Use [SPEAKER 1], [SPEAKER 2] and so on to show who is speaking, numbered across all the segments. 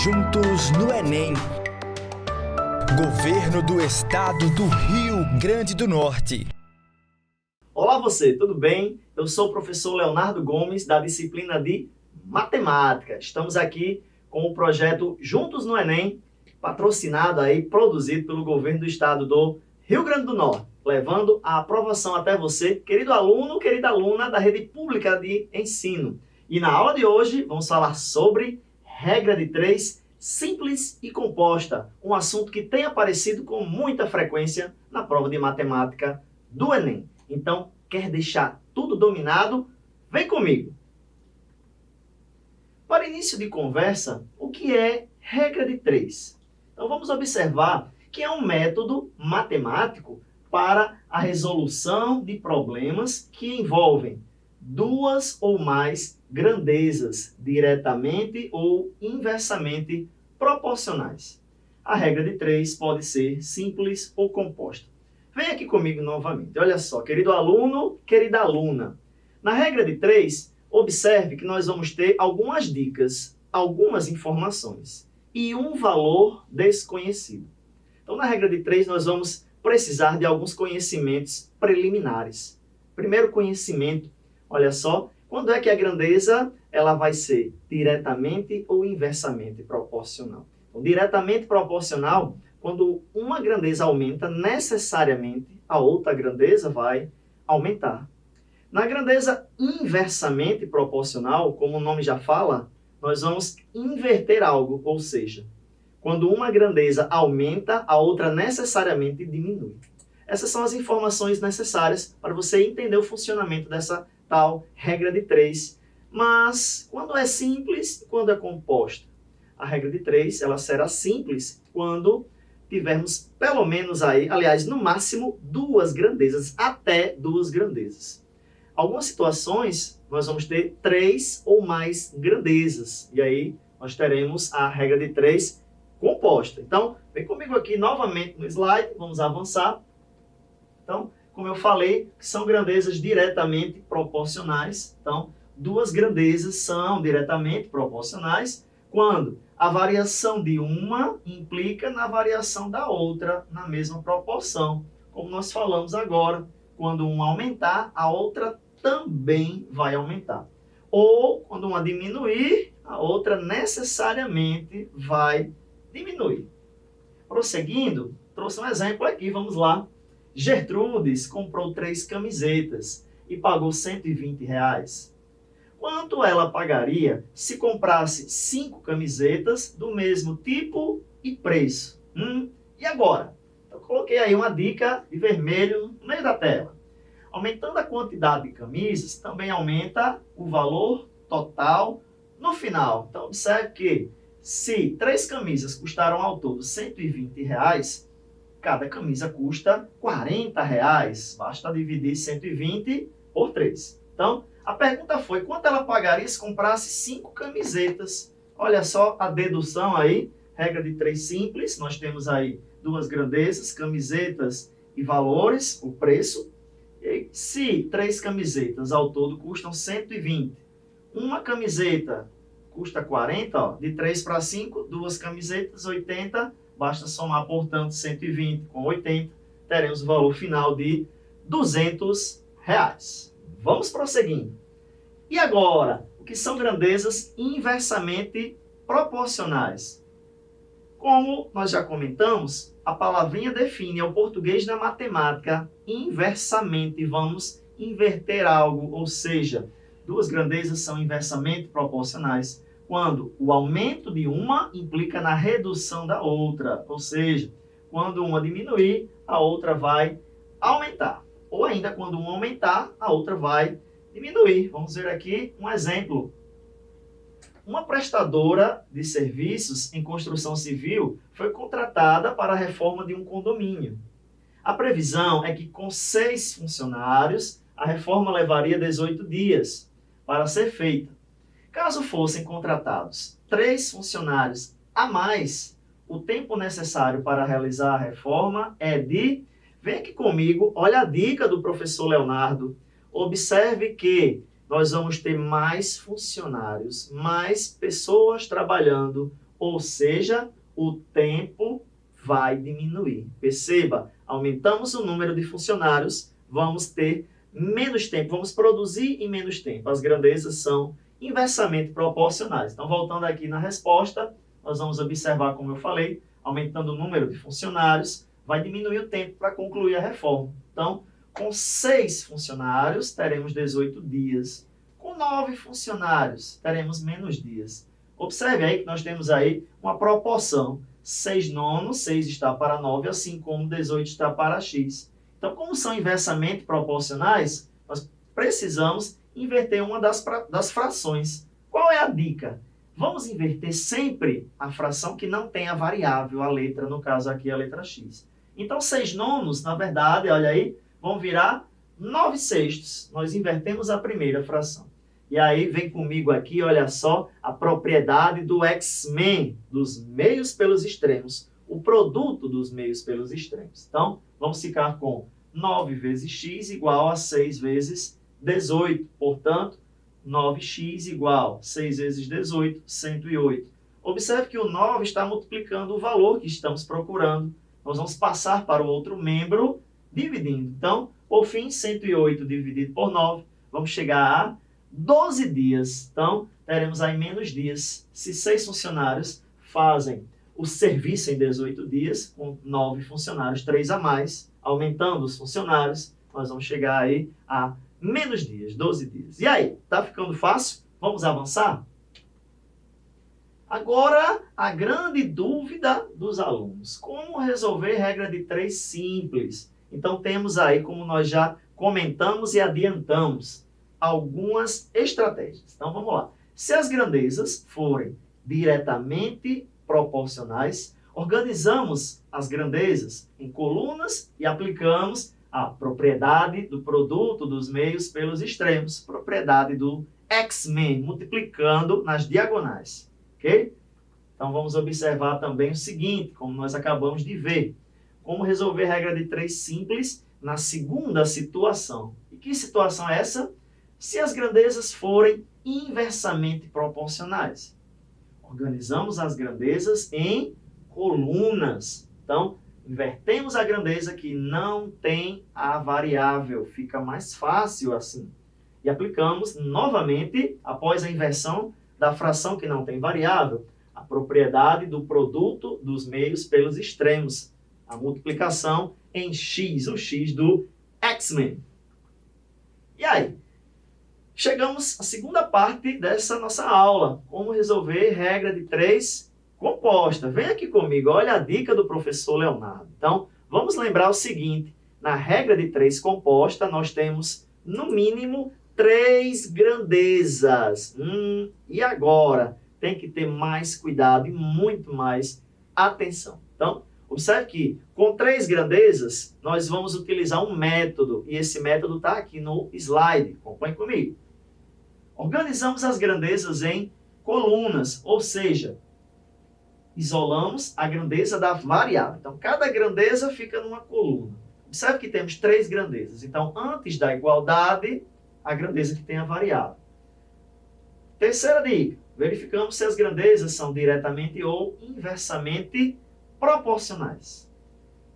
[SPEAKER 1] Juntos no Enem. Governo do Estado do Rio Grande do Norte.
[SPEAKER 2] Olá você, tudo bem? Eu sou o professor Leonardo Gomes, da disciplina de Matemática. Estamos aqui com o projeto Juntos no Enem, patrocinado aí, produzido pelo Governo do Estado do Rio Grande do Norte, levando a aprovação até você, querido aluno, querida aluna da rede pública de ensino. E na aula de hoje vamos falar sobre regra de 3, simples e composta, um assunto que tem aparecido com muita frequência na prova de matemática do Enem. Então, quer deixar tudo dominado? Vem comigo! Para início de conversa, o que é regra de 3? Então, vamos observar que é um método matemático para a resolução de problemas que envolvem duas ou mais grandezas diretamente ou inversamente proporcionais. A regra de 3 pode ser simples ou composta. Vem aqui comigo novamente. Olha só, querido aluno, querida aluna. Na regra de 3, observe que nós vamos ter algumas dicas, algumas informações e um valor desconhecido. Então, na regra de 3, nós vamos precisar de alguns conhecimentos preliminares. Primeiro conhecimento, olha só, quando é que a grandeza ela vai ser diretamente ou inversamente proporcional? Então, diretamente proporcional, quando uma grandeza aumenta, necessariamente a outra grandeza vai aumentar. Na grandeza inversamente proporcional, como o nome já fala, nós vamos inverter algo, ou seja, quando uma grandeza aumenta, a outra necessariamente diminui. Essas são as informações necessárias para você entender o funcionamento dessa tal regra de 3. Mas quando é simples e quando é composta? A regra de 3 ela será simples quando tivermos pelo menos aí, aliás, no máximo, duas grandezas, até duas grandezas. Algumas situações nós vamos ter 3 ou mais grandezas. E aí nós teremos a regra de 3 composta. Então, vem comigo aqui novamente no slide, vamos avançar. Então, como eu falei, são grandezas diretamente proporcionais. Então, duas grandezas são diretamente proporcionais quando a variação de uma implica na variação da outra na mesma proporção. Como nós falamos agora, quando uma aumentar, a outra também vai aumentar. Ou, quando uma diminuir, a outra necessariamente vai diminuir. Prosseguindo, trouxe um exemplo aqui, vamos lá. Gertrudes comprou 3 camisetas e pagou R$120. Quanto ela pagaria se comprasse 5 camisetas do mesmo tipo e preço? E agora? Eu coloquei aí uma dica de vermelho no meio da tela. Aumentando a quantidade de camisas, também aumenta o valor total no final. Então, observe que se 3 camisas custaram ao todo R$120, cada camisa custa R$40. Basta dividir 120 por 3. Então, a pergunta foi, quanto ela pagaria se comprasse 5 camisetas? Olha só a dedução aí, regra de 3 simples. Nós temos aí duas grandezas, camisetas e valores, o preço. E se 3 camisetas ao todo custam 120, uma camiseta custa 40, ó, de 3 para 5, 2 camisetas, 80, basta somar, portanto, 120 com 80, teremos o valor final de R$200. Vamos prosseguindo. E agora, o que são grandezas inversamente proporcionais? Como nós já comentamos, a palavrinha define ao português na matemática inversamente. Vamos inverter algo, ou seja, duas grandezas são inversamente proporcionais quando o aumento de uma implica na redução da outra, ou seja, quando uma diminuir, a outra vai aumentar. Ou ainda, quando uma aumentar, a outra vai diminuir. Vamos ver aqui um exemplo. Uma prestadora de serviços em construção civil foi contratada para a reforma de um condomínio. A previsão é que com 6 funcionários, a reforma levaria 18 dias para ser feita. Caso fossem contratados 3 funcionários a mais, o tempo necessário para realizar a reforma é de... Vem aqui comigo, olha a dica do professor Leonardo. Observe que nós vamos ter mais funcionários, mais pessoas trabalhando, ou seja, o tempo vai diminuir. Perceba, aumentamos o número de funcionários, vamos ter menos tempo, vamos produzir em menos tempo. As grandezas são inversamente proporcionais. Então, voltando aqui na resposta, nós vamos observar, como eu falei, aumentando o número de funcionários, vai diminuir o tempo para concluir a reforma. Então, com 6 funcionários, teremos 18 dias. Com 9 funcionários, teremos menos dias. Observe aí que nós temos aí uma proporção. 6 nonos, 6 está para 9, assim como 18 está para x. Então, como são inversamente proporcionais, nós precisamos inverter uma das frações. Qual é a dica? Vamos inverter sempre a fração que não tem a variável, a letra, no caso aqui a letra x. Então, 6 nonos, na verdade, olha aí, vão virar 9 sextos. Nós invertemos a primeira fração. E aí, vem comigo aqui, olha só, a propriedade do X-Men, dos meios pelos extremos, o produto dos meios pelos extremos. Então, vamos ficar com 9 vezes x igual a 6 vezes 18. Portanto, 9x igual a 6 vezes 18, 108. Observe que o 9 está multiplicando o valor que estamos procurando. Nós vamos passar para o outro membro, dividindo. Então, por fim, 108 dividido por 9, vamos chegar a 12 dias. Então, teremos aí menos dias. Se 6 funcionários fazem o serviço em 18 dias, com 9 funcionários, 3 a mais, aumentando os funcionários, nós vamos chegar aí a menos dias, 12 dias. E aí, tá ficando fácil? Vamos avançar? Agora, a grande dúvida dos alunos. Como resolver regra de 3 simples? Então, temos aí, como nós já comentamos e adiantamos, algumas estratégias. Então, vamos lá. Se as grandezas forem diretamente proporcionais, organizamos as grandezas em colunas e aplicamos a propriedade do produto dos meios pelos extremos, propriedade do X-Men, multiplicando nas diagonais. Ok? Então, vamos observar também o seguinte, como nós acabamos de ver. Como resolver regra de 3 simples na segunda situação. E que situação é essa? Se as grandezas forem inversamente proporcionais. Organizamos as grandezas em colunas. Então, invertemos a grandeza que não tem a variável. Fica mais fácil assim. E aplicamos novamente, após a inversão da fração que não tem variável, a propriedade do produto dos meios pelos extremos. A multiplicação em x, o x do X-Men. E aí? Chegamos à segunda parte dessa nossa aula. Como resolver regra de 3 composta. Vem aqui comigo, olha a dica do professor Leonardo. Então, vamos lembrar o seguinte. Na regra de 3 composta, nós temos, no mínimo, 3 grandezas. E agora? Tem que ter mais cuidado e muito mais atenção. Então, observe que, com 3 grandezas, nós vamos utilizar um método. E esse método está aqui no slide. Acompanhe comigo. Organizamos as grandezas em colunas, ou seja, isolamos a grandeza da variável. Então, cada grandeza fica numa coluna. Observe que temos 3 grandezas. Então, antes da igualdade, a grandeza que tem a variável. Terceira dica. Verificamos se as grandezas são diretamente ou inversamente proporcionais.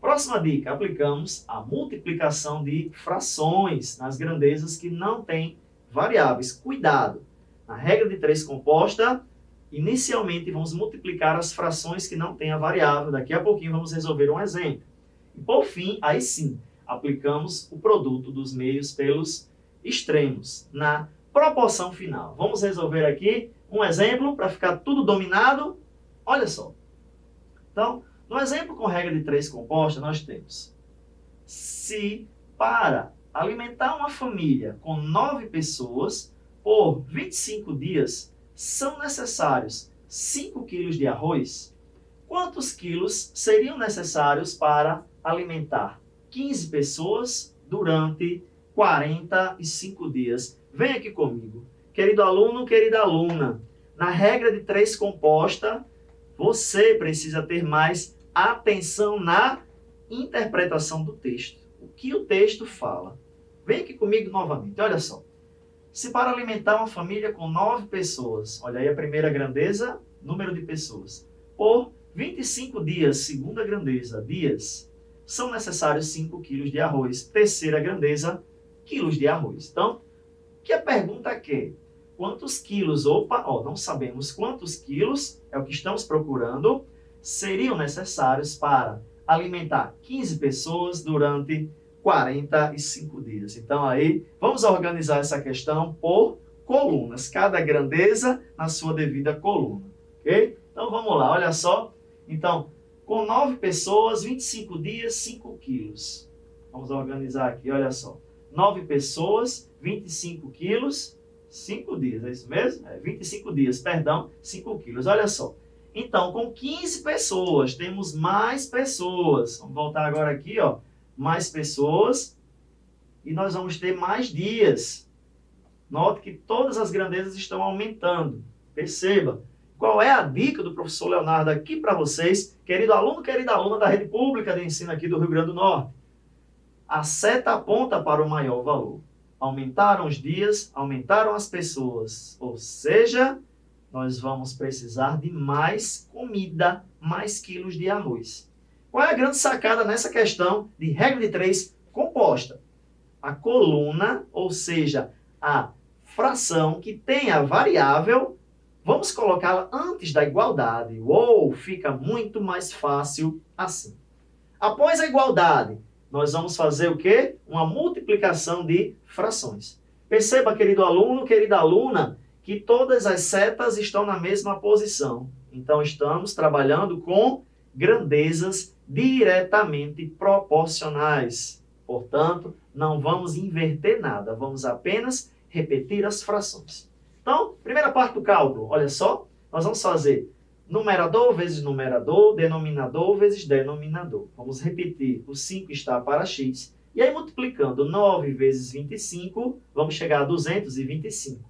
[SPEAKER 2] Próxima dica. Aplicamos a multiplicação de frações nas grandezas que não têm variáveis. Cuidado! Na regra de 3 composta, inicialmente vamos multiplicar as frações que não têm a variável. Daqui a pouquinho vamos resolver um exemplo. E por fim, aí sim, aplicamos o produto dos meios pelos extremos na proporção final. Vamos resolver aqui um exemplo para ficar tudo dominado. Olha só. Então, no exemplo com regra de 3 composta, nós temos: se para alimentar uma família com 9 pessoas por 25 dias são necessários 5 quilos de arroz, quantos quilos seriam necessários para alimentar 15 pessoas durante 45 dias? Vem aqui comigo. Querido aluno, querida aluna, na regra de 3 composta, você precisa ter mais atenção na interpretação do texto. O que o texto fala? Vem aqui comigo novamente, olha só. Se para alimentar uma família com 9 pessoas, olha aí a primeira grandeza, número de pessoas, por 25 dias, segunda grandeza, dias, são necessários 5 quilos de arroz. Terceira grandeza, quilos de arroz. Então, o que a pergunta quer? Quantos quilos, não sabemos quantos quilos, é o que estamos procurando, seriam necessários para alimentar 15 pessoas durante 45 dias. Então, aí, vamos organizar essa questão por colunas, cada grandeza na sua devida coluna, ok? Então, vamos lá, olha só. Então, com 9 pessoas, 25 dias, 5 quilos. Vamos organizar aqui, olha só. 9 pessoas, 25 quilos, 5 dias, é isso mesmo? 25 dias, perdão, 5 quilos, olha só. Então, com 15 pessoas, temos mais pessoas. Vamos voltar agora aqui, ó. Mais pessoas. E nós vamos ter mais dias. Note que todas as grandezas estão aumentando. Perceba. Qual é a dica do professor Leonardo aqui para vocês, querido aluno, querida aluna da rede pública de ensino aqui do Rio Grande do Norte? A seta aponta para o maior valor. Aumentaram os dias, aumentaram as pessoas. Ou seja, nós vamos precisar de mais comida, mais quilos de arroz. Qual é a grande sacada nessa questão de regra de 3 composta? A coluna, ou seja, a fração que tem a variável, vamos colocá-la antes da igualdade. Uou, fica muito mais fácil assim. Após a igualdade, nós vamos fazer o quê? Uma multiplicação de frações. Perceba, querido aluno, querida aluna, que todas as setas estão na mesma posição. Então, estamos trabalhando com grandezas diretamente proporcionais. Portanto, não vamos inverter nada, vamos apenas repetir as frações. Então, primeira parte do cálculo, olha só, nós vamos fazer numerador vezes numerador, denominador vezes denominador. Vamos repetir, o 5 está para x. E aí, multiplicando 9 vezes 25, vamos chegar a 225.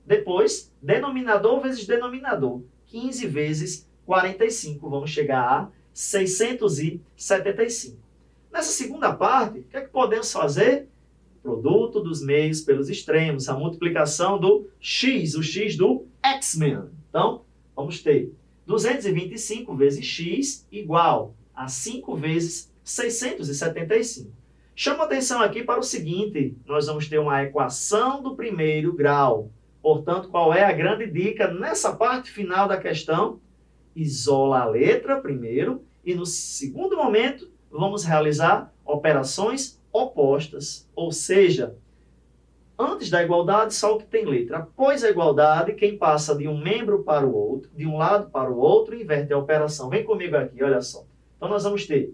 [SPEAKER 2] Depois, denominador vezes denominador, 15 vezes 45, vamos chegar a 675. Nessa segunda parte, o que é que podemos fazer? Produto dos meios pelos extremos, a multiplicação do x, o x do X-Men. Então, vamos ter 225 vezes x igual a 5 vezes 675. Chama atenção aqui para o seguinte, nós vamos ter uma equação do primeiro grau. Portanto, qual é a grande dica nessa parte final da questão? Isola a letra primeiro e no segundo momento vamos realizar operações opostas. Ou seja, antes da igualdade só o que tem letra. Após a igualdade, quem passa de um membro para o outro, de um lado para o outro, inverte a operação. Vem comigo aqui, olha só. Então nós vamos ter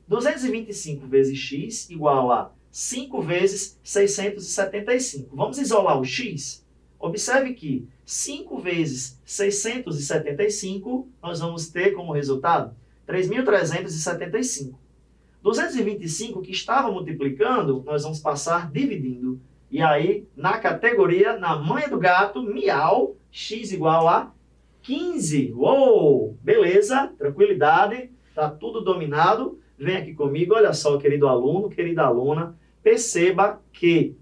[SPEAKER 2] 225 vezes x igual a 5 vezes 675. Vamos isolar o x? Observe que 5 vezes 675, nós vamos ter como resultado 3.375. 225 que estava multiplicando, nós vamos passar dividindo. E aí, na categoria, na manha do gato, miau, x igual a 15. Uou! Beleza, tranquilidade, está tudo dominado. Vem aqui comigo, olha só, querido aluno, querida aluna, perceba que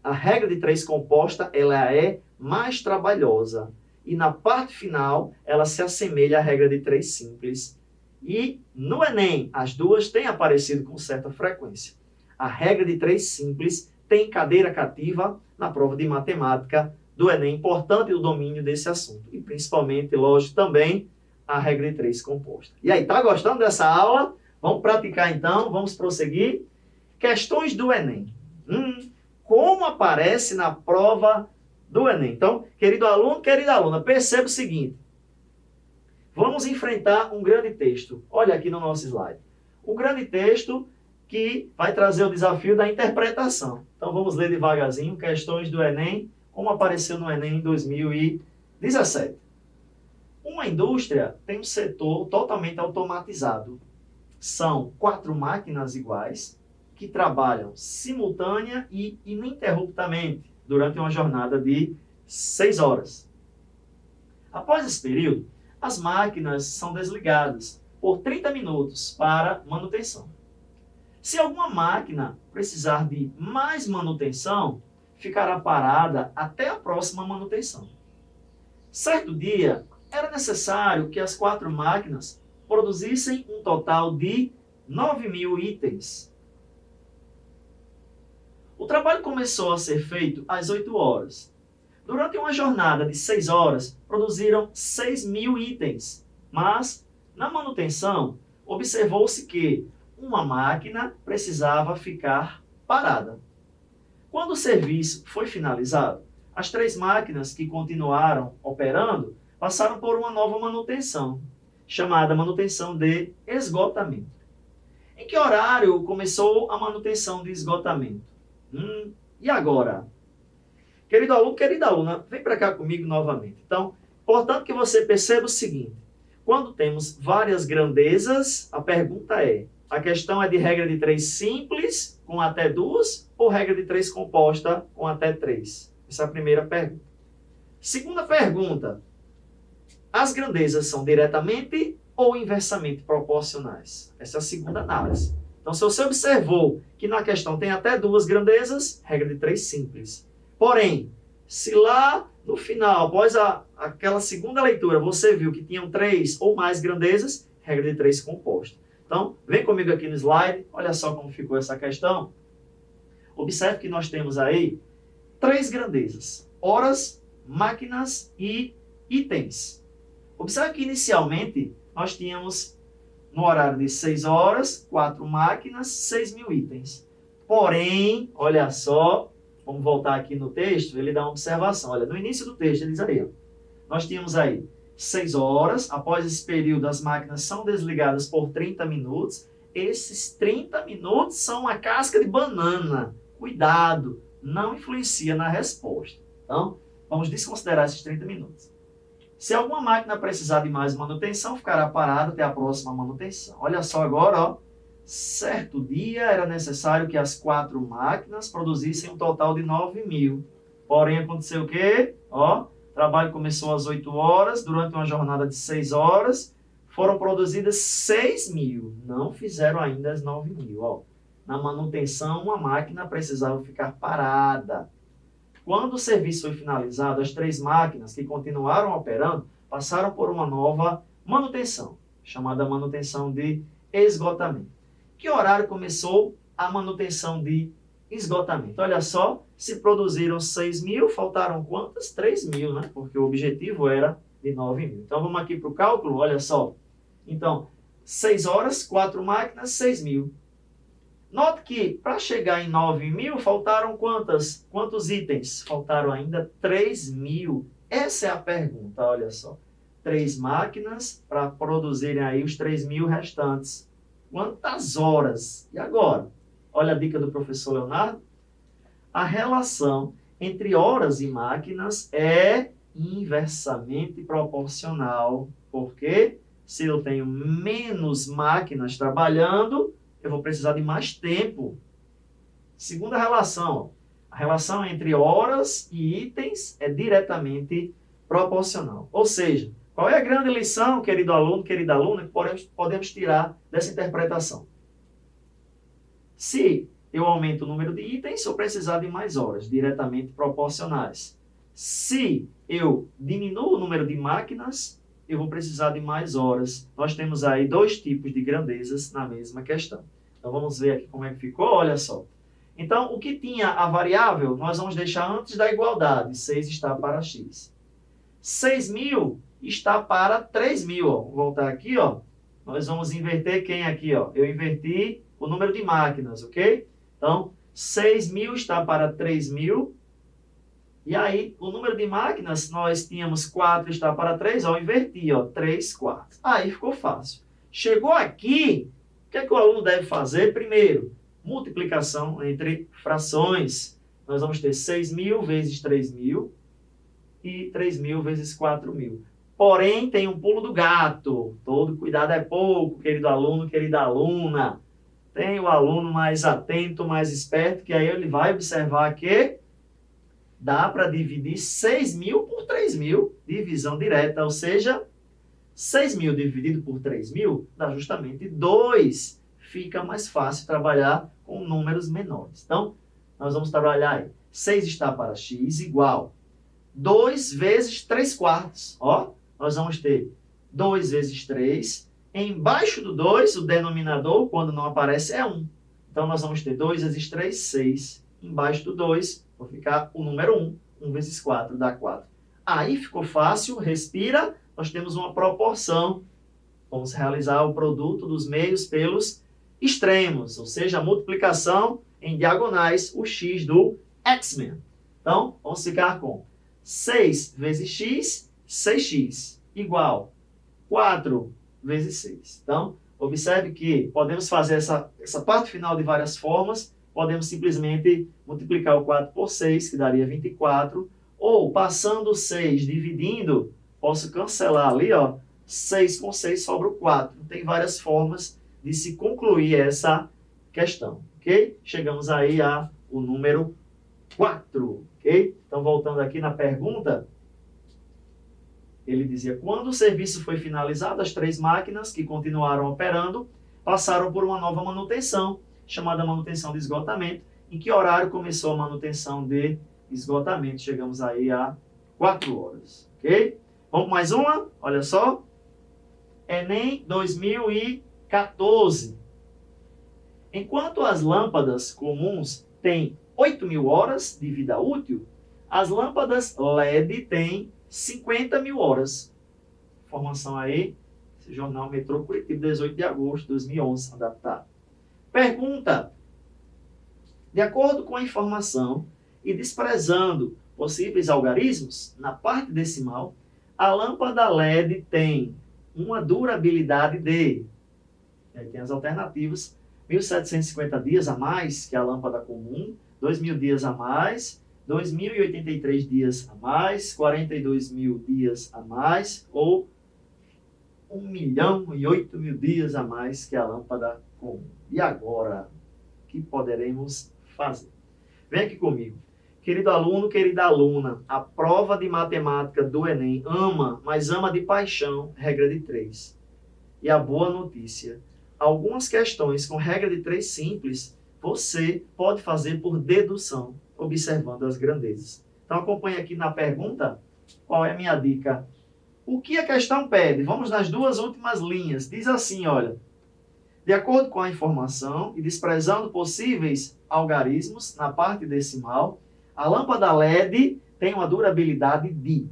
[SPEAKER 2] a regra de 3 composta, ela é mais trabalhosa. E na parte final, ela se assemelha à regra de 3 simples. E no Enem, as duas têm aparecido com certa frequência. A regra de 3 simples tem cadeira cativa na prova de matemática do Enem, importante o domínio desse assunto. E principalmente, lógico, também a regra de 3 composta. E aí, tá gostando dessa aula? Vamos praticar então, vamos prosseguir. Questões do Enem. Como aparece na prova do Enem? Então, querido aluno, querida aluna, perceba o seguinte. Vamos enfrentar um grande texto. Olha aqui no nosso slide. Um grande texto que vai trazer o desafio da interpretação. Então, vamos ler devagarzinho. Questões do Enem, como apareceu no Enem em 2017. Uma indústria tem um setor totalmente automatizado. São 4 máquinas iguais que trabalham simultânea e ininterruptamente durante uma jornada de 6 horas. Após esse período, as máquinas são desligadas por 30 minutos para manutenção. Se alguma máquina precisar de mais manutenção, ficará parada até a próxima manutenção. Certo dia, era necessário que as 4 máquinas produzissem um total de 9.000 itens. O trabalho começou a ser feito às 8 horas. Durante uma jornada de 6 horas, produziram 6.000 itens, mas, na manutenção, observou-se que uma máquina precisava ficar parada. Quando o serviço foi finalizado, as 3 máquinas que continuaram operando passaram por uma nova manutenção, chamada manutenção de esgotamento. Em que horário começou a manutenção de esgotamento? E agora? Querido aluno, querida aluna, vem para cá comigo novamente. Então, portanto que você perceba o seguinte, quando temos várias grandezas, a pergunta é, a questão é de regra de 3 simples, com até 2, ou regra de 3 composta, com até 3? Essa é a primeira pergunta. Segunda pergunta, as grandezas são diretamente ou inversamente proporcionais? Essa é a segunda análise. Então, se você observou que na questão tem até 2 grandezas, regra de 3 simples. Porém, se lá no final, após aquela segunda leitura, você viu que tinham 3 ou mais grandezas, regra de 3 composta. Então, vem comigo aqui no slide, olha só como ficou essa questão. Observe que nós temos aí 3 grandezas, horas, máquinas e itens. Observe que inicialmente nós tínhamos no horário de 6 horas, 4 máquinas, 6.000 itens. Porém, olha só, vamos voltar aqui no texto, ele dá uma observação. Olha, no início do texto, ele diz aí, ó, nós tínhamos aí 6 horas, após esse período as máquinas são desligadas por 30 minutos. Esses 30 minutos são uma casca de banana. Cuidado, não influencia na resposta. Então, vamos desconsiderar esses 30 minutos. Se alguma máquina precisar de mais manutenção, ficará parada até a próxima manutenção. Olha só agora, ó. Certo dia era necessário que as 4 máquinas produzissem um total de 9.000. Porém, aconteceu o quê? Ó, o trabalho começou às 8 horas, durante uma jornada de 6 horas, foram produzidas 6.000. Não fizeram ainda as 9.000. Ó. Na manutenção, uma máquina precisava ficar parada. Quando o serviço foi finalizado, as 3 máquinas que continuaram operando passaram por uma nova manutenção, chamada manutenção de esgotamento. Que horário começou a manutenção de esgotamento? Olha só, se produziram 6.000, faltaram quantas? 3.000, né? Porque o objetivo era de 9.000. Então, vamos aqui para o cálculo, olha só. Então, 6 horas, 4 máquinas, 6.000. Note que, para chegar em 9.000, faltaram quantos itens? Faltaram ainda 3.000. Essa é a pergunta, olha só. 3 máquinas para produzirem aí os 3.000 restantes. Quantas horas? E agora? Olha a dica do professor Leonardo. A relação entre horas e máquinas é inversamente proporcional. Porque se eu tenho menos máquinas trabalhando, eu vou precisar de mais tempo. Segunda relação, a relação entre horas e itens é diretamente proporcional. Ou seja, qual é a grande lição, querido aluno, querida aluna, que podemos tirar dessa interpretação? Se eu aumento o número de itens, eu precisar de mais horas, diretamente proporcionais. Se eu diminuo o número de máquinas, eu vou precisar de mais horas. Nós temos aí 2 tipos de grandezas na mesma questão. Então, vamos ver aqui como é que ficou, olha só. Então, o que tinha a variável, nós vamos deixar antes da igualdade. 6 está para x. 6.000 está para 3.000. Ó. Vou voltar aqui, ó. Nós vamos inverter quem aqui, ó? Eu inverti o número de máquinas, ok? Então, 6.000 está para 3.000. E aí, o número de máquinas, nós tínhamos 4 está para 3, ó, eu inverti, ó, 3 quartos. Aí ficou fácil. Chegou aqui, o que é que o aluno deve fazer? Primeiro, multiplicação entre frações. Nós vamos ter 6.000 vezes 3.000 e 3.000 vezes 4.000. Porém, tem um pulo do gato. Todo cuidado é pouco, querido aluno, querida aluna. Tem o aluno mais atento, mais esperto, que aí ele vai observar que dá para dividir 6.000 por 3.000, divisão direta, ou seja, 6.000 dividido por 3.000 dá justamente 2. Fica mais fácil trabalhar com números menores. Então, nós vamos trabalhar aí. 6 está para x igual 2 vezes 3 quartos. Ó, nós vamos ter 2 vezes 3. Embaixo do 2, o denominador, quando não aparece, é 1. Então, nós vamos ter 2 vezes 3, 6. Embaixo do 2, vai ficar o número 1. 1 vezes 4 dá 4. Aí ficou fácil, respira. Nós temos uma proporção. Vamos realizar o produto dos meios pelos extremos, ou seja, a multiplicação em diagonais, o x do X-Men. Então, vamos ficar com 6 vezes x, 6x, igual 4 vezes 6. Então, observe que podemos fazer essa parte final de várias formas. Podemos simplesmente multiplicar o 4 por 6, que daria 24. Ou, passando o 6 dividindo, posso cancelar ali, ó, 6 com 6 sobra o 4. Tem várias formas de se concluir essa questão, ok? Chegamos aí ao número 4, ok? Então, voltando aqui na pergunta, ele dizia, quando o serviço foi finalizado, as 3 máquinas que continuaram operando passaram por uma nova manutenção, chamada manutenção de esgotamento. Em que horário começou a manutenção de esgotamento? Chegamos aí a 4 horas, ok? Vamos mais uma? Olha só. Enem 2014. Enquanto as lâmpadas comuns têm 8.000 horas de vida útil, as lâmpadas LED têm 50.000 horas. Informação aí, esse jornal Metrô Curitiba, 18 de agosto de 2011, adaptado. Pergunta. De acordo com a informação e desprezando possíveis algarismos, na parte decimal, a lâmpada LED tem uma durabilidade de... Aí tem as alternativas. 1.750 dias a mais que a lâmpada comum, 2.000 dias a mais, 2.083 dias a mais, 42.000 dias a mais, ou 1.008.000 dias a mais que a lâmpada comum. E agora, o que poderemos fazer? Vem aqui comigo. Querido aluno, querida aluna, a prova de matemática do Enem ama, mas ama de paixão, regra de 3. E a boa notícia, algumas questões com regra de 3 simples, você pode fazer por dedução, observando as grandezas. Então, acompanhe aqui na pergunta, qual é a minha dica? O que a questão pede? Vamos nas 2 últimas linhas. Diz assim, olha, de acordo com a informação e desprezando possíveis algarismos na parte decimal, a lâmpada LED tem uma durabilidade de...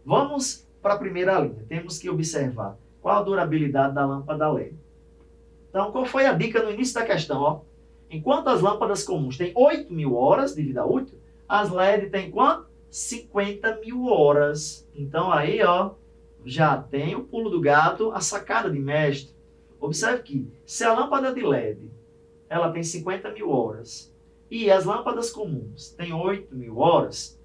[SPEAKER 2] Vamos para a primeira linha. Temos que observar qual a durabilidade da lâmpada LED. Então, qual foi a dica no início da questão? Ó? Enquanto as lâmpadas comuns têm 8.000 horas de vida útil, as LED têm quanto? 50.000 horas. Então, aí, ó, já tem o pulo do gato, a sacada de mestre. Observe que, se a lâmpada de LED ela tem 50.000 horas e as lâmpadas comuns têm 8.000 horas,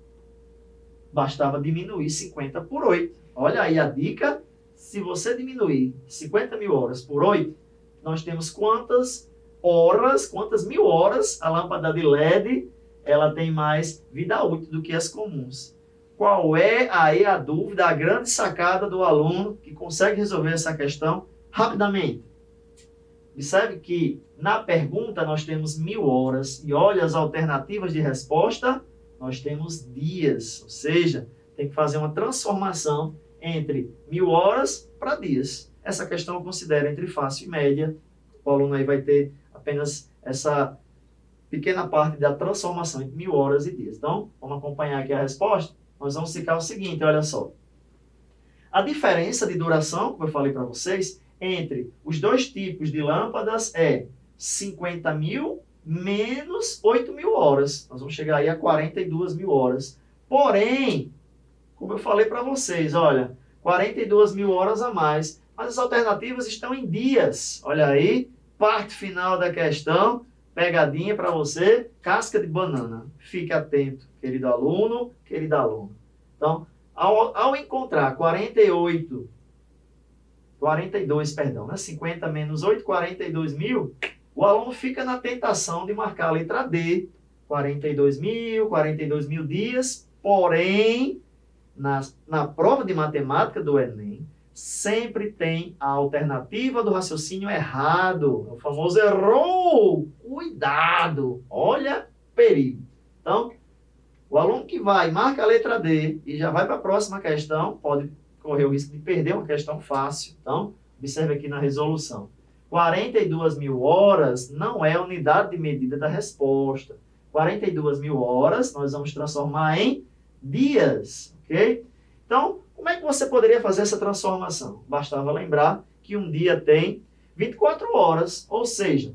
[SPEAKER 2] bastava diminuir 50 por 8. Olha aí a dica. Se você diminuir 50.000 horas por 8, nós temos quantas horas, quantas mil horas a lâmpada de LED ela tem mais vida útil do que as comuns. Qual é aí a dúvida, a grande sacada do aluno que consegue resolver essa questão rapidamente? Observe que na pergunta nós temos 1.000 horas e olha as alternativas de resposta, nós temos dias, ou seja, tem que fazer uma transformação entre 1.000 horas para dias. Essa questão eu considero entre fácil e média. O aluno aí vai ter apenas essa pequena parte da transformação entre 1.000 horas e dias. Então, vamos acompanhar aqui a resposta. Nós vamos ficar o seguinte, olha só. A diferença de duração, como eu falei para vocês, entre os 2 tipos de lâmpadas é 50.000 menos 8.000 horas. Nós vamos chegar aí a 42.000 horas. Porém, como eu falei para vocês, olha, 42.000 horas a mais. Mas as alternativas estão em dias. Olha aí, parte final da questão, pegadinha para você, casca de banana. Fique atento, querido aluno, querida aluna. Então, ao encontrar 50 menos 8, 42.000, o aluno fica na tentação de marcar a letra D, 42.000 dias, porém, na prova de matemática do Enem, sempre tem a alternativa do raciocínio errado. O famoso errou. Cuidado. Olha, perigo. Então, o aluno que vai, marca a letra D e já vai para a próxima questão, pode correr o risco de perder uma questão fácil. Então, observe aqui na resolução. 42.000 horas não é a unidade de medida da resposta. 42.000 horas nós vamos transformar em dias, ok? Então, como é que você poderia fazer essa transformação? Bastava lembrar que um dia tem 24 horas, ou seja,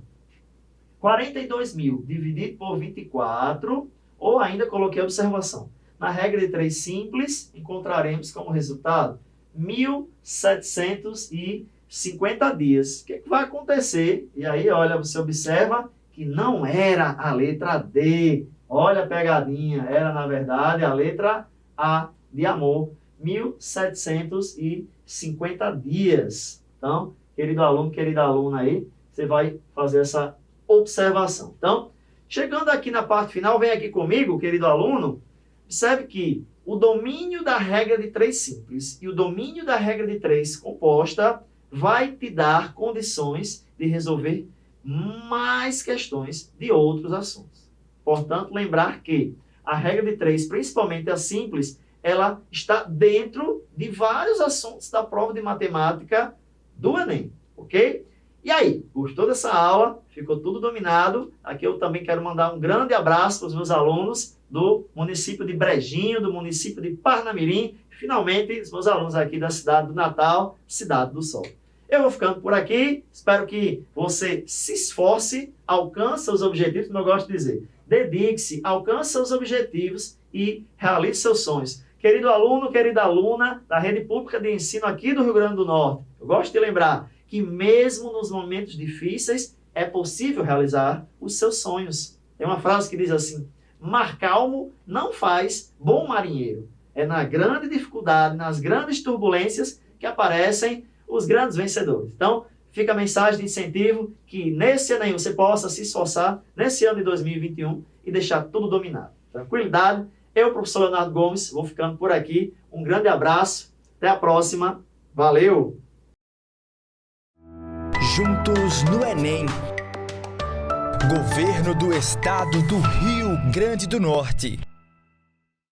[SPEAKER 2] 42.000 dividido por 24, ou ainda coloquei a observação. Na regra de 3 simples, encontraremos como resultado 1.750 dias. O que vai acontecer? E aí, olha, você observa que não era a letra D. Olha a pegadinha, era na verdade a letra A de amor. 1.750 dias. Então, querido aluno, querida aluna aí, você vai fazer essa observação. Então, chegando aqui na parte final, vem aqui comigo, querido aluno, observe que o domínio da regra de 3 simples e o domínio da regra de 3 composta vai te dar condições de resolver mais questões de outros assuntos. Portanto, lembrar que a regra de 3, principalmente a simples, ela está dentro de vários assuntos da prova de matemática do Enem, ok? E aí, gostou dessa aula? Ficou tudo dominado? Aqui eu também quero mandar um grande abraço para os meus alunos do município de Brejinho, do município de Parnamirim, e finalmente os meus alunos aqui da cidade do Natal, Cidade do Sol. Eu vou ficando por aqui, espero que você se esforce, alcance os objetivos, como eu gosto de dizer. Dedique-se, alcance seus objetivos e realize seus sonhos. Querido aluno, querida aluna da rede pública de ensino aqui do Rio Grande do Norte, eu gosto de lembrar que mesmo nos momentos difíceis é possível realizar os seus sonhos. Tem uma frase que diz assim: mar calmo não faz bom marinheiro. É na grande dificuldade, nas grandes turbulências que aparecem os grandes vencedores. Então, fica a mensagem de incentivo que nesse ano aí você possa se esforçar, nesse ano de 2021, e deixar tudo dominado. Tranquilidade. Eu, professor Leonardo Gomes, vou ficando por aqui. Um grande abraço. Até a próxima. Valeu!
[SPEAKER 1] Juntos no Enem. Governo do Estado do Rio Grande do Norte.